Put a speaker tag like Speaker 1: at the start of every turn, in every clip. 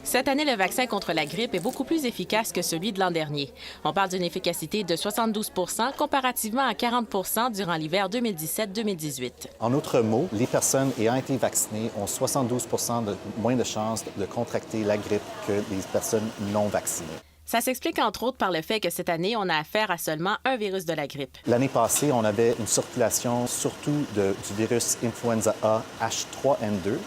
Speaker 1: Cette année, le vaccin contre la grippe est beaucoup plus efficace que celui de l'an dernier. On parle d'une efficacité de 72 comparativement à 40 durant l'hiver 2017-2018.
Speaker 2: En d'autres mots, les personnes ayant été vaccinées ont 72 moins de chances de contracter la grippe que les personnes non vaccinées.
Speaker 1: Ça s'explique entre autres par le fait que cette année, on a affaire à seulement un virus de la grippe.
Speaker 2: L'année passée, on avait une circulation surtout du virus influenza A H3N2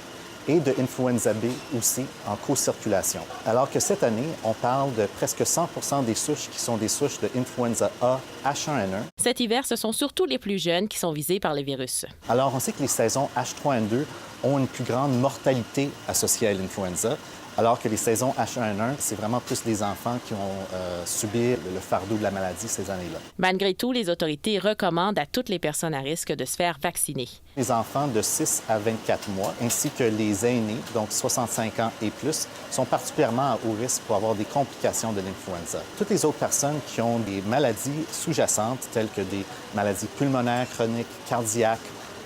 Speaker 2: et de influenza B aussi en co-circulation. Alors que cette année, on parle de presque 100 des souches qui sont des souches de influenza A H1N1.
Speaker 1: Cet hiver, ce sont surtout les plus jeunes qui sont visés par le virus.
Speaker 2: Alors, on sait que les saisons H3N2 ont une plus grande mortalité associée à l'influenza, alors que les saisons H1N1, c'est vraiment plus les enfants qui ont subi le fardeau de la maladie ces années-là.
Speaker 1: Malgré tout, les autorités recommandent à toutes les personnes à risque de se faire vacciner.
Speaker 2: Les enfants de 6 à 24 mois, ainsi que les aînés, donc 65 ans et plus, sont particulièrement à haut risque pour avoir des complications de l'influenza. Toutes les autres personnes qui ont des maladies sous-jacentes, telles que des maladies pulmonaires chroniques, cardiaques,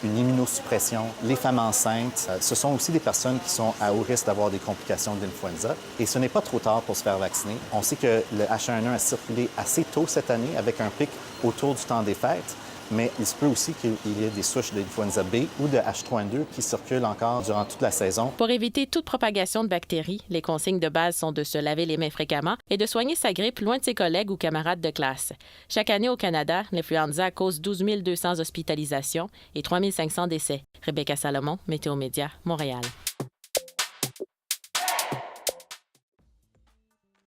Speaker 2: une immunosuppression, les femmes enceintes, ce sont aussi des personnes qui sont à haut risque d'avoir des complications de l'influenza. Et ce n'est pas trop tard pour se faire vacciner. On sait que le H1N1 a circulé assez tôt cette année avec un pic autour du temps des fêtes, mais il se peut aussi qu'il y ait des souches d'influenza B ou de H3N2 qui circulent encore durant toute la saison.
Speaker 1: Pour éviter toute propagation de bactéries, les consignes de base sont de se laver les mains fréquemment et de soigner sa grippe loin de ses collègues ou camarades de classe. Chaque année au Canada, l'influenza cause 12 200 hospitalisations et 3 500 décès. Rebecca Salomon, Météo Média, Montréal.